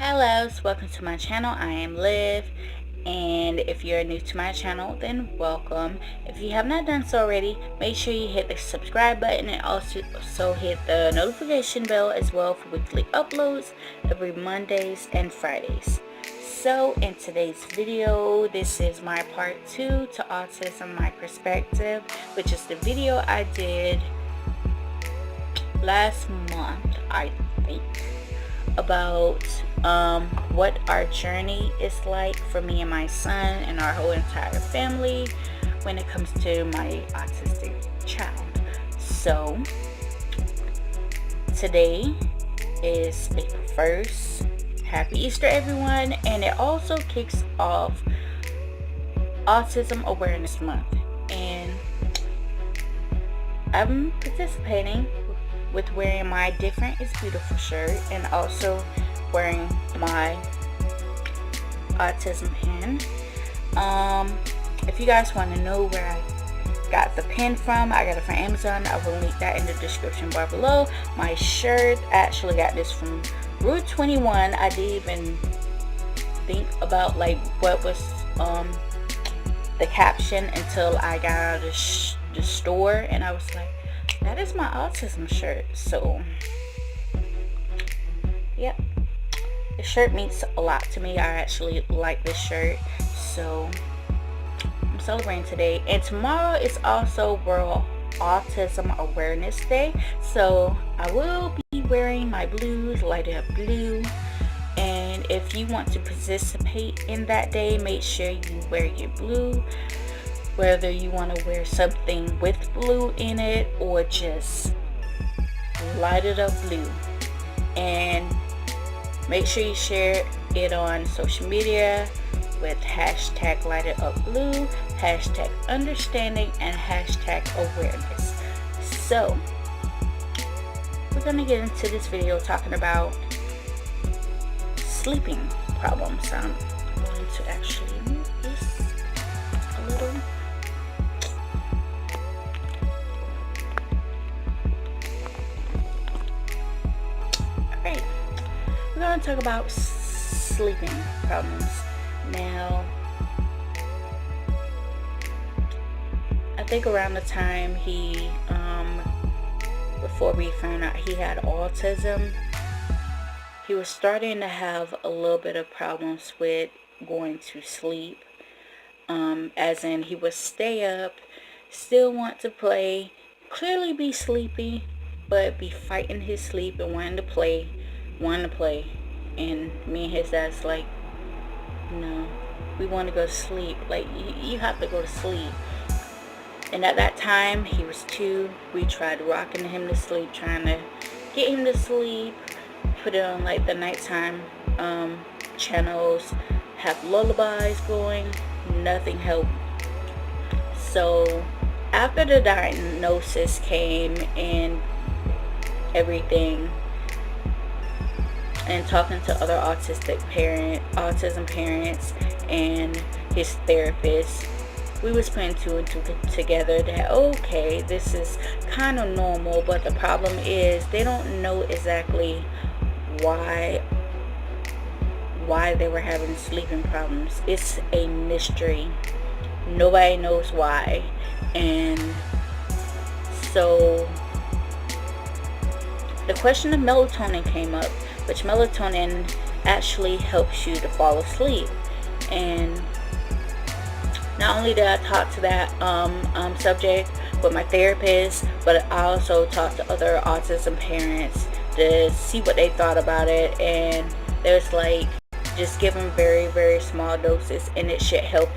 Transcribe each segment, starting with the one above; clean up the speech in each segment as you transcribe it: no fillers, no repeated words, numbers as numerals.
Hello, welcome to my channel. I am Liv, and if you're new to my channel, then welcome. If you have not done so already, make sure you hit the subscribe button and also hit the notification bell as well for weekly uploads every Mondays and Fridays. So in today's video, this is my part 2 to Autism My Perspective, which is the video I did last month, I think, about what our journey is like for me and my son and our whole entire family when it comes to my autistic child. So today is April 1st. Happy Easter, everyone. And it also kicks off Autism Awareness Month, and I'm participating with wearing my Different is Beautiful shirt and also wearing my autism pin. If you guys want to know where I got the pin from, I got it from Amazon. I will link that in the description bar below. My shirt, I actually got this from Route 21. I didn't even think about like what was the caption until I got out of the store, and I was like, that is my autism shirt. So yep, the shirt means a lot to me. I actually like this shirt, so I'm celebrating today. And tomorrow is also World Autism Awareness Day, so I will be wearing my blues, lighted up blue. And if you want to participate in that day, make sure you wear your blue, whether you want to wear something with blue in it or just light it up blue. And make sure you share it on social media with hashtag lighted up blue, hashtag understanding, and hashtag awareness. So we're going to get into this video talking about sleeping problems. I'm going to actually move this a little. Alright, we're going to talk about sleeping problems. Now, I think around the time before we found out he had autism, he was starting to have a little bit of problems with going to sleep. As in, he would stay up, still want to play, clearly be sleepy, but be fighting his sleep and wanting to play. And me and his dad's like, no, we want to go to sleep. Like, you have to go to sleep. And at that time, he was 2. We tried rocking him to sleep, trying to get him to sleep, put it on like the nighttime channels, have lullabies going. Nothing helped. So after the diagnosis came and everything, and talking to other autism parents and his therapist, we was putting 2 and 2 together that, okay, this is kind of normal, but the problem is they don't know exactly why they were having sleeping problems. It's a mystery. Nobody knows why. And so the question of melatonin came up, which melatonin actually helps you to fall asleep. And not only did I talk to that subject with my therapist, but I also talked to other autism parents to see what they thought about it. And there's like, just give them very, very small doses and it should help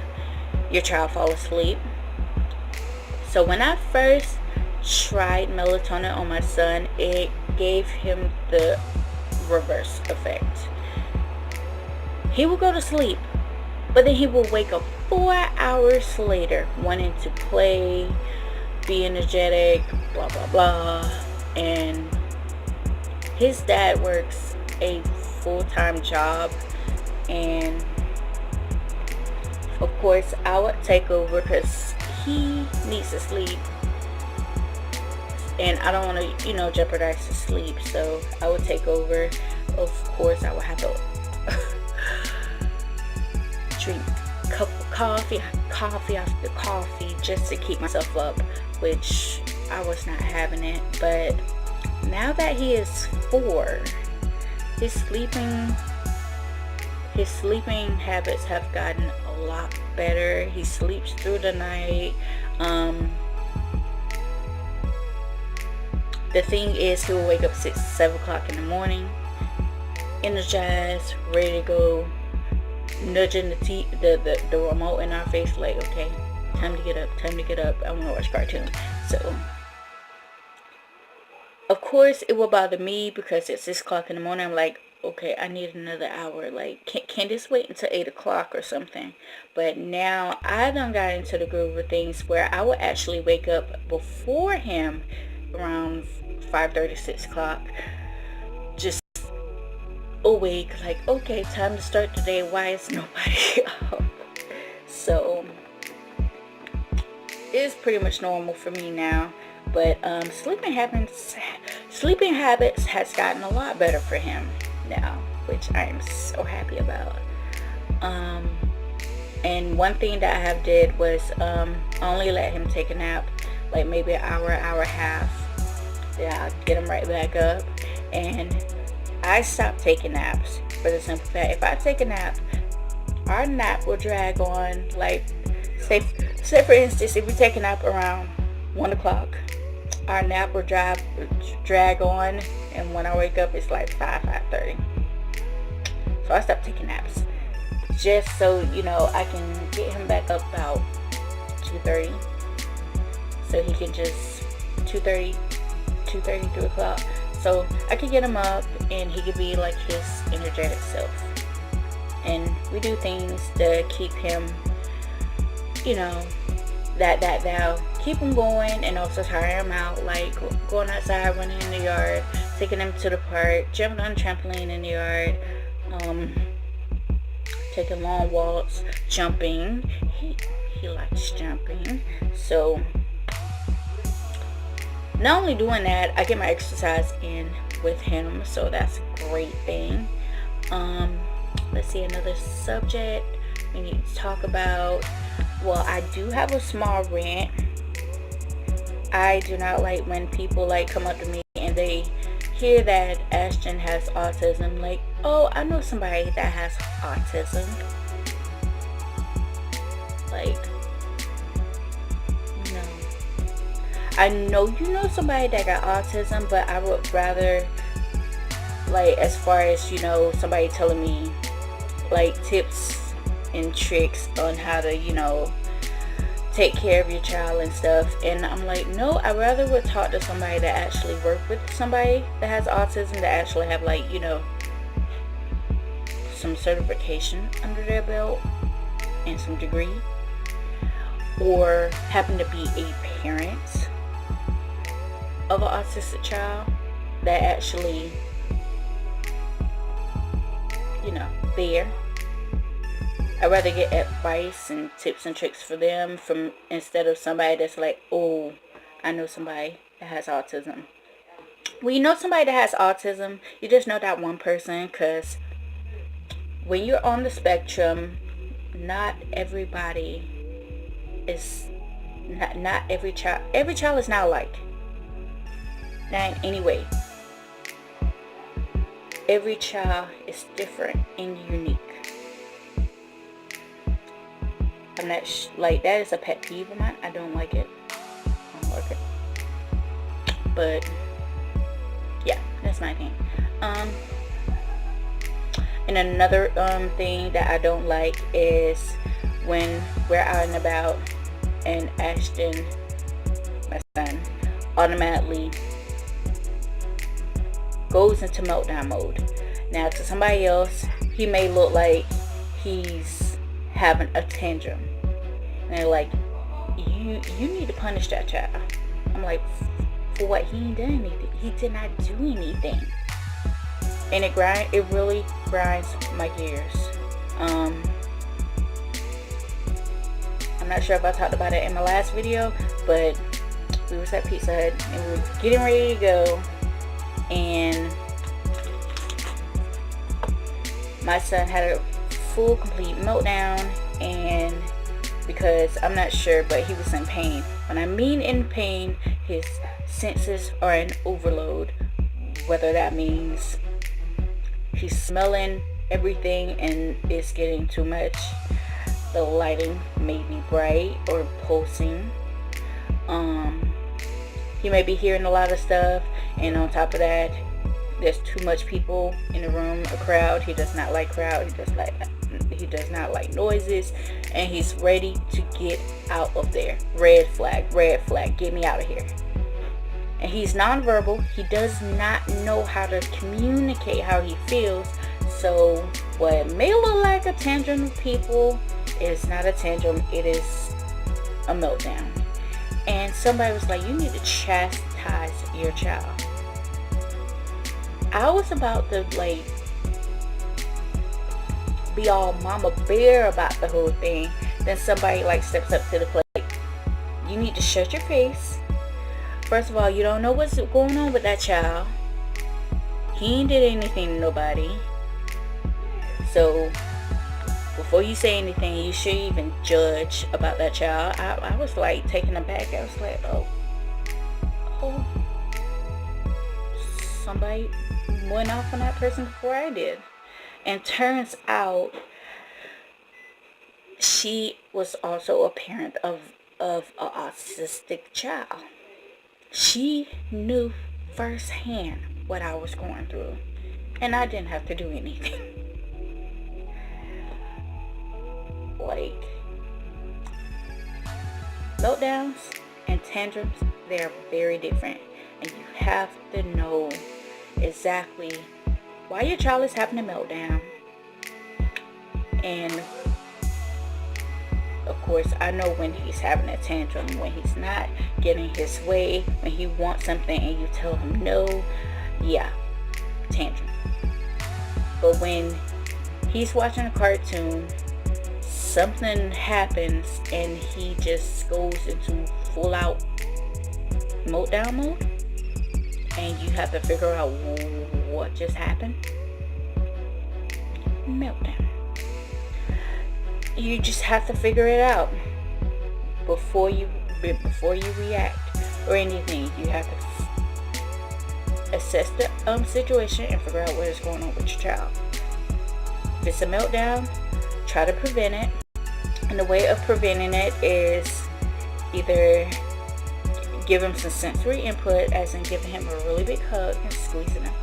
your child fall asleep. So when I first tried melatonin on my son, it gave him the reverse effect. He will go to sleep, but then he will wake up 4 hours later wanting to play, be energetic, blah blah blah. And his dad works a full-time job, and of course I would take over because he needs to sleep and I don't want to, jeopardize his sleep. So I would take over. Of course, I would have to drink a cup of coffee after coffee just to keep myself up, which I was not having it. But now that he is 4, his sleeping habits have gotten a lot better. He sleeps through the night. The thing is, he will wake up 6, 7 o'clock in the morning, energized, ready to go, nudging the remote in our face like, okay, time to get up, I want to watch cartoons. So of course it will bother me because it's 6 o'clock in the morning. I'm like, okay, I need another hour. Like, can this wait until 8 o'clock or something? But now I done got into the groove of things where I will actually wake up before him around 5:30, 6 o'clock, just awake, like, okay, time to start the day. Why is nobody up? So it's pretty much normal for me now. But sleeping habits has gotten a lot better for him now, which I am so happy about. And one thing that I have did was only let him take a nap, like maybe an hour and a half. Yeah, I'll get him right back up. And I stopped taking naps for the simple fact, if I take a nap, our nap will drag on. Like, say for instance, if we take a nap around 1 o'clock, our nap will drag on, and when I wake up it's like 5:30. So I stopped taking naps just so, I can get him back up about 2:30, so he can just 2:30, 3 o'clock, so I could get him up and he could be like his energetic self. And we do things to keep him, that'll keep him going and also tire him out, like going outside, running in the yard, taking him to the park, jumping on the trampoline in the yard, taking long walks, jumping. He likes jumping. So not only doing that, I get my exercise in with him, so that's a great thing. Let's see, another subject we need to talk about. Well, I do have a small rant. I do not like when people come up to me and they hear that Ashton has autism. Like, oh, I know somebody that has autism. Like, no. I know you know somebody that got autism, but I would rather, as far as, somebody telling me, tips and tricks on how to, take care of your child and stuff. And I'm like, no, I rather would talk to somebody that actually work with somebody that has autism, that actually have some certification under their belt and some degree, or happen to be a parent of an autistic child that actually, there. I'd rather get advice and tips and tricks for them instead of somebody that's like, oh, I know somebody that has autism. When you know somebody that has autism, you just know that one person, because when you're on the spectrum, not everybody is, not every child is not alike. Not in any way. Every child is different and unique. I'm not that is a pet peeve of mine. I don't like it. I don't like it. But yeah, that's my thing. And another thing that I don't like is when we're out and about and Ashton, my son, automatically goes into meltdown mode. Now, to somebody else, he may look like he's having a tantrum, and they're like, you need to punish that child. I'm like, for what? He ain't done anything. He did not do anything. And it really grinds my gears. I'm not sure if I talked about it in my last video, but we was at Pizza Hut and we were getting ready to go, and my son had a full complete meltdown, and because I'm not sure, but he was in pain. When I mean in pain, his senses are in overload, whether that means he's smelling everything and it's getting too much, the lighting may be bright or pulsing, he may be hearing a lot of stuff, and on top of that, there's too much people in the room, a crowd. He does not like crowd. He does not like noises, and he's ready to get out of there. Red flag, get me out of here. And he's nonverbal. He does not know how to communicate how he feels. So what may look like a tantrum to people is not a tantrum. It is a meltdown. And somebody was like, you need to chastise your child. I was about to be all mama bear about the whole thing. Then somebody steps up to the plate. You need to shut your face. First of all, you don't know what's going on with that child. He ain't did anything to nobody. So before you say anything, you shouldn't even judge about that child. I was taken aback. I was like, oh, somebody went off on that person before I did. And turns out she was also a parent of an autistic child. She knew firsthand what I was going through, and I didn't have to do anything. Meltdowns and tantrums, they are very different, and you have to know exactly why your child is having a meltdown. And of course, I know when he's having a tantrum, when he's not getting his way, when he wants something and you tell him no, yeah, tantrum. But when he's watching a cartoon, something happens and he just goes into full out meltdown mode, and you have to figure out what just happened. Meltdown. You just have to figure it out before you react or anything. You have to assess the situation and figure out what is going on with your child. If it's a meltdown, try to prevent it. And the way of preventing it is either give him some sensory input, as in giving him a really big hug and squeezing him,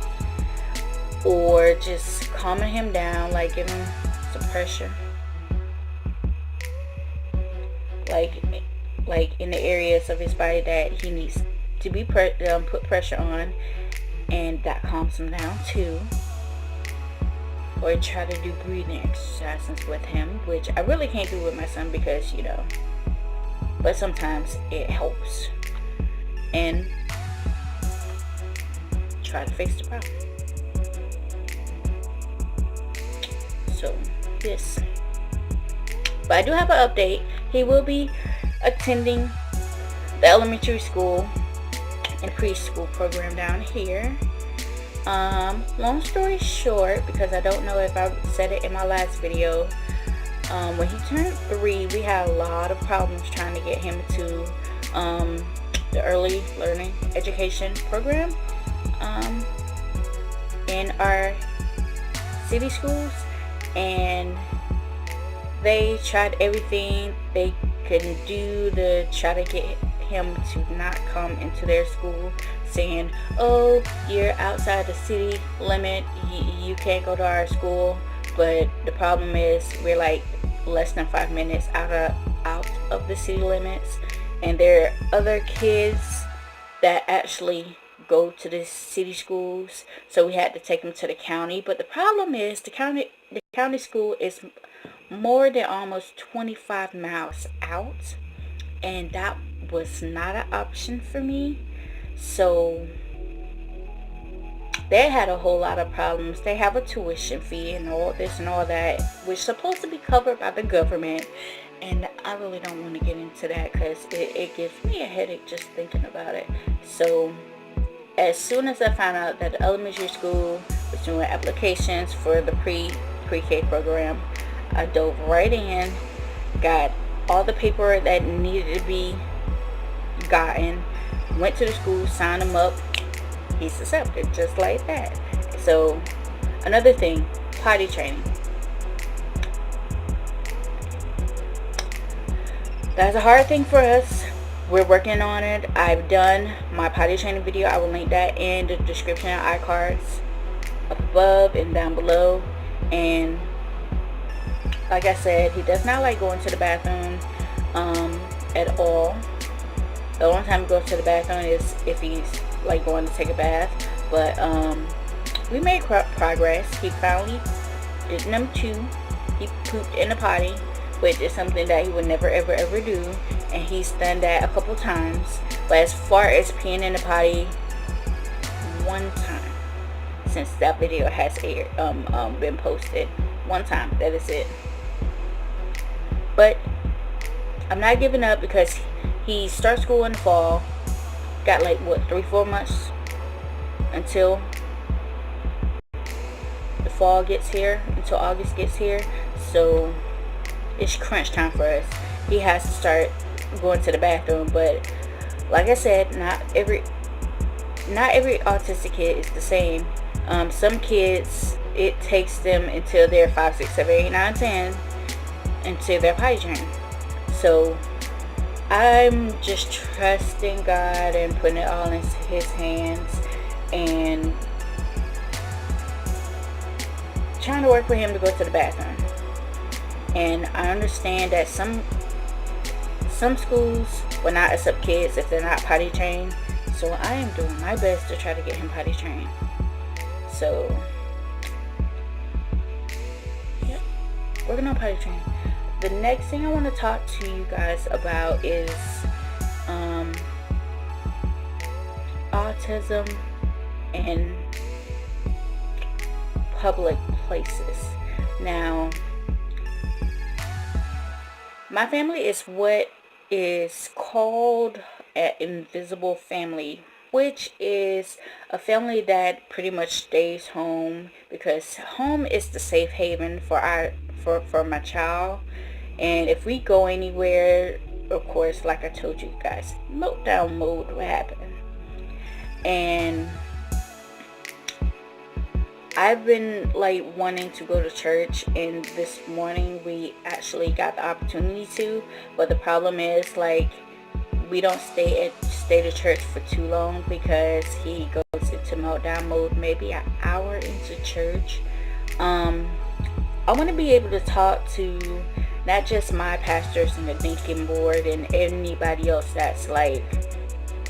or just calming him down, giving him some pressure, like in the areas of his body that he needs to be put pressure on, and that calms him down too. Or try to do breathing exercises with him, which I really can't do with my son because, but sometimes it helps. And try to fix the problem. So, yes. But I do have an update. He will be attending the elementary school and preschool program down here. Long story short, because I don't know if I said it in my last video, when he turned 3, we had a lot of problems trying to get him to the early learning education program in our city schools, and they tried everything they could do to try to get him to not come into their school, saying, oh, you're outside the city limit, you can't go to our school. But the problem is we're less than 5 minutes out of the city limits, and there are other kids that actually go to the city schools, so we had to take them to the county. But the problem is the county school is more than almost 25 miles out, and that was not an option for me. So they had a whole lot of problems. They have a tuition fee and all this and all that, which is supposed to be covered by the government, and I really don't want to get into that because it gives me a headache just thinking about it. So as soon as I found out that the elementary school was doing applications for the pre-K program, I dove right in, got all the paper that needed to be gotten, went to the school, signed him up. He's accepted just like that. So another thing, potty training. That's a hard thing for us. We're working on it. I've done my potty training video. I will link that in the description and iCards up above and down below. And like I said, he does not like going to the bathroom at all. The only time he goes to the bathroom is if he's like going to take a bath. But we made progress. He finally did number 2. He pooped in the potty, which is something that he would never ever do, and he's done that a couple times. But as far as peeing in the potty, one time since that video has been posted, one time, that is it. But I'm not giving up, because he starts school in the fall. Got like what, 3-4 months until the fall gets here, until August gets here. So it's crunch time for us. He has to start going to the bathroom. But like I said, not every autistic kid is the same. Some kids, it takes them until they're 5, 6, 7, 8, 9, 10 until they're potty trained. So I'm just trusting God and putting it all into his hands and trying to work with him to go to the bathroom. And I understand that some schools will not accept kids if they're not potty trained. So I am doing my best to try to get him potty trained. So yeah, working on potty training. The next thing I want to talk to you guys about is autism in public places. Now, my family is what is called an invisible family, which is a family that pretty much stays home, because home is the safe haven for my child. And if we go anywhere, of course, like I told you guys, meltdown mode will happen. And I've been like wanting to go to church, and this morning we actually got the opportunity to, but the problem is, like, we don't stay to church for too long, because he goes into meltdown mode maybe an hour into church. I want to be able to talk to not just my pastors and the deacon board and anybody else that's like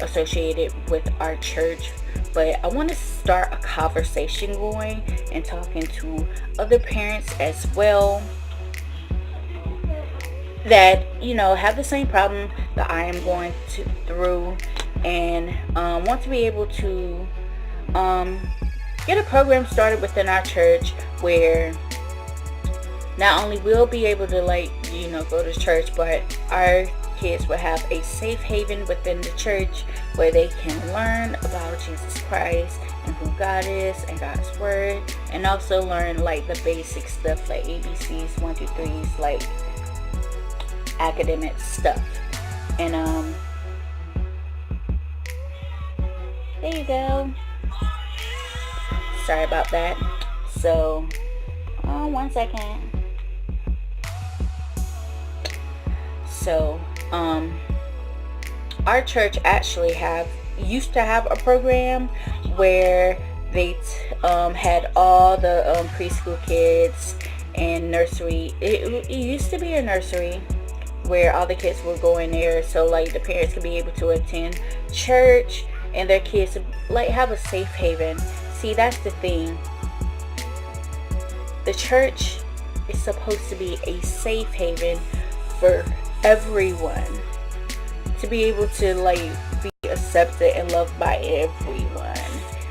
associated with our church, but I want to start a conversation going and talking to other parents as well that, you know, have the same problem that I am going through, and want to be able to get a program started within our church where not only we'll be able to, like, you know, go to church, but our kids will have a safe haven within the church where they can learn about Jesus Christ and who God is and God's word, and also learn like the basic stuff like ABCs, 1, 2, 3s, like academic stuff. And there you go. Sorry about that. So 1 second. So our church actually used to have a program where they had all the preschool kids and nursery. It used to be a nursery where all the kids were going there, so like the parents could be able to attend church and their kids like have a safe haven. See, that's the thing. The church is supposed to be a safe haven for everyone, to be able to like be accepted and loved by everyone.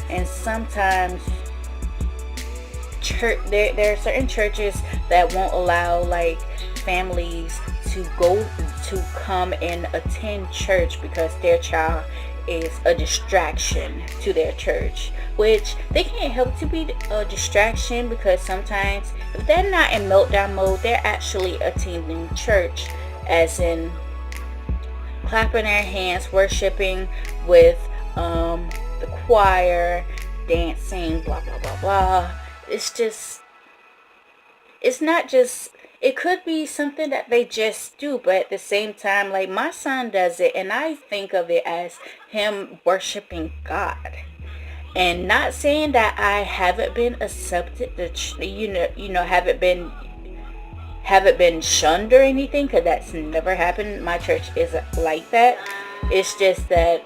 And sometimes there are certain churches that won't allow like families to come and attend church because their child is a distraction to their church. which they can't help to be a distraction, because sometimes if they're not in meltdown mode, they're actually attending church, as in clapping their hands, worshiping with the choir, dancing, blah blah blah blah. It's not just, it could be something that they just do, but at the same time, like my son does it, and I think of it as him worshiping God. And not saying that I haven't been accepted, haven't been shunned or anything, because that's never happened. My church isn't like that. It's just that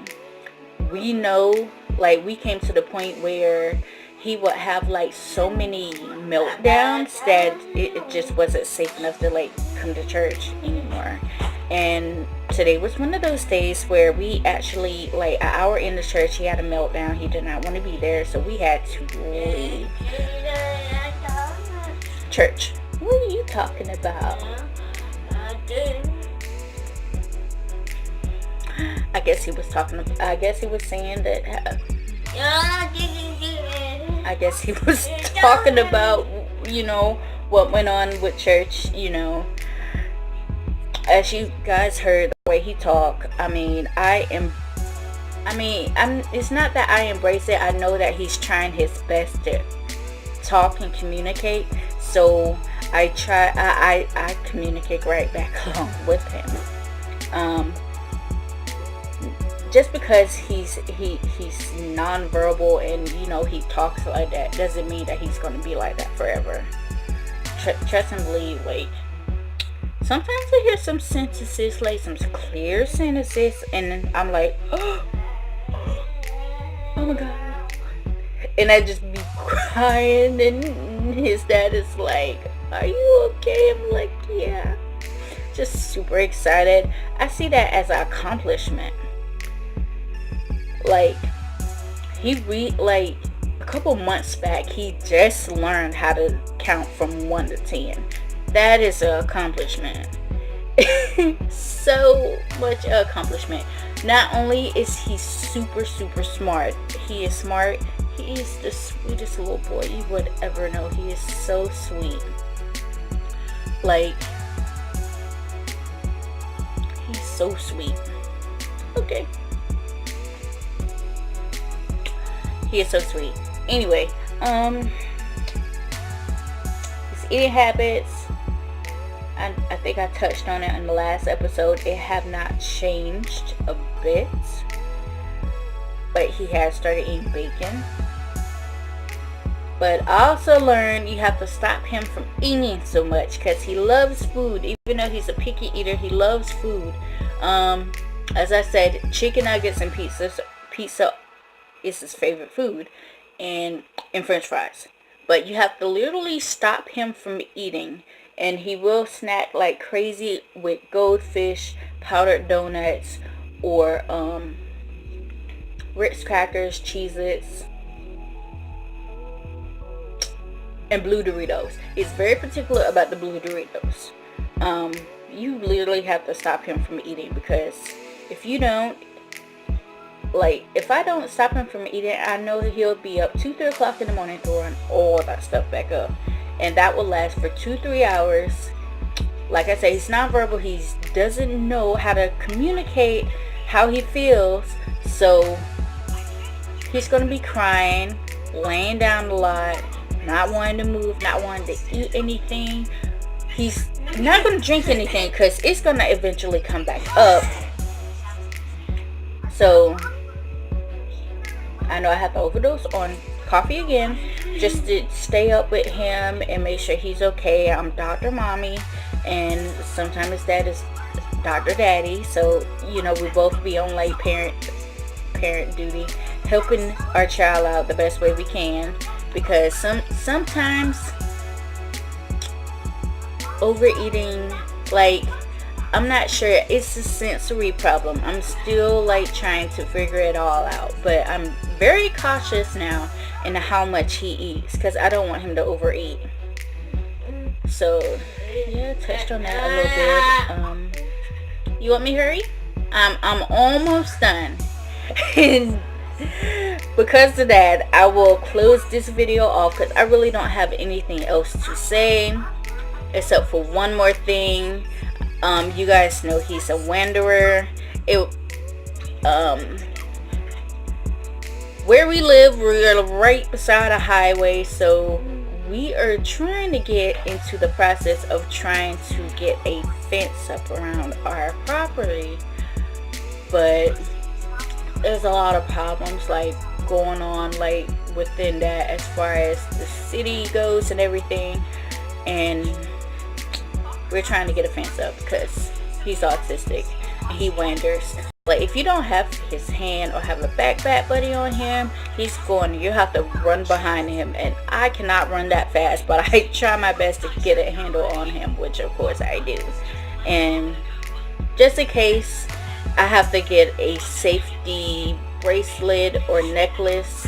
we know, like, we came to the point where he would have like so many meltdowns that it just wasn't safe enough to like come to church anymore. And today was one of those days where we actually, like an hour in the church, he had a meltdown. He did not want to be there, so we had to leave church. What are you talking about? I guess he was saying that I guess he was talking about, what went on with church, As you guys heard the way he talked, it's not that I embrace it. I know that he's trying his best to talk and communicate. So I communicate right back along with him. Just because he's nonverbal and he talks like that doesn't mean that he's going to be like that forever. Trust and believe. Like, sometimes I hear some sentences, like some clear sentences, and then I'm like, oh my god, and I just be crying, and his dad is like, are you okay? I'm like, yeah. Just super excited. I see that as an accomplishment. Like, like a couple months back, he just learned how to count from 1 to 10. That is an accomplishment. So much accomplishment. Not only is he super smart, he is smart. He is the sweetest little boy you would ever know. He is so sweet. Like, he's so sweet. Okay. He is so sweet. Anyway, his eating habits, I think I touched on it in the last episode. It have not changed a bit, but he has started eating bacon. But I also learned you have to stop him from eating so much, because he loves food. Even though he's a picky eater, he loves food. As I said, chicken nuggets and pizza is his favorite food, and french fries. But you have to literally stop him from eating, and he will snack like crazy with goldfish, powdered donuts, or Ritz crackers, Cheez-Its, and blue Doritos. He's very particular about the blue Doritos. You literally have to stop him from eating, because if you don't, like, if I don't stop him from eating, I know he'll be up 2-3 o'clock in the morning throwing all that stuff back up, and that will last for 2-3 hours. Like I say, he's nonverbal. He doesn't know how to communicate how he feels, so he's going to be crying, laying down a lot, not wanting to move, not wanting to eat anything. He's not going to drink anything, because it's going to eventually come back up. So I know I have to overdose on coffee again, just to stay up with him and make sure he's okay. I'm Dr. Mommy, and sometimes his dad is Dr. Daddy. So, we both be on like parent duty, helping our child out the best way we can, because sometimes overeating, like, I'm not sure, it's a sensory problem. I'm still like trying to figure it all out, but I'm very cautious now in how much he eats, because I don't want him to overeat. So yeah, touched on that a little bit. You want me to hurry? I'm almost done. because of that, I will close this video off because I really don't have anything else to say except for one more thing. You guys know he's a wanderer. Where we live, we're right beside a highway, so we are trying to get into the process of trying to get a fence up around our property, but there's a lot of problems like going on like within that as far as the city goes and everything, and we're trying to get a fence up because he's autistic and he wanders. Like if you don't have his hand or have a backpack buddy on him, you have to run behind him, and I cannot run that fast, but I try my best to get a handle on him, which of course I do. And just in case, I have to get a safety bracelet or necklace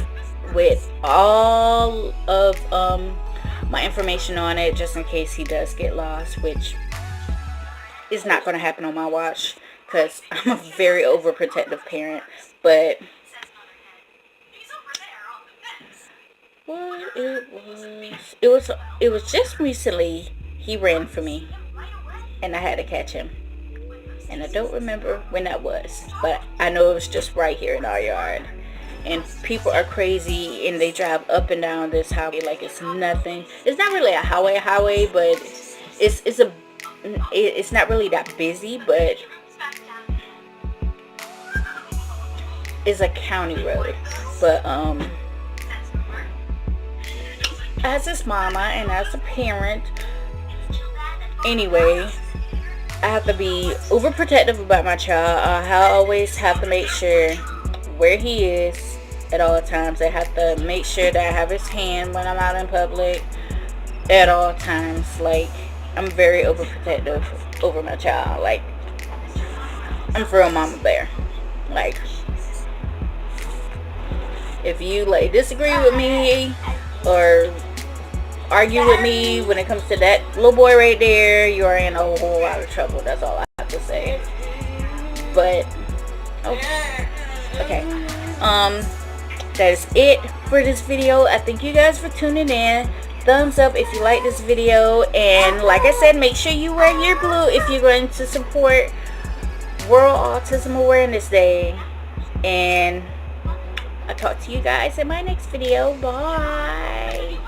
with all of my information on it, just in case he does get lost, which is not going to happen on my watch because I'm a very overprotective parent. But what it was just recently he ran for me and I had to catch him, and I don't remember when that was, but I know it was just right here in our yard. And people are crazy and they drive up and down this highway like it's nothing. It's not really a highway, but it's not really that busy, but it's a county road. But as his mama and as a parent, anyway, I have to be overprotective about my child. I always have to make sure where he is at all times. I have to make sure that I have his hand when I'm out in public at all times. Like, I'm very overprotective over my child. Like, I'm for a mama bear. Like, if you like disagree with me or argue with me when it comes to that little boy right there, you are in a whole lot of trouble. That's all I have to say. But okay, that is it for this video. I thank you guys for tuning in. Thumbs up if you like this video, and like I said, make sure you wear your blue if you're going to support World Autism Awareness Day. And I'll talk to you guys in my next video. Bye.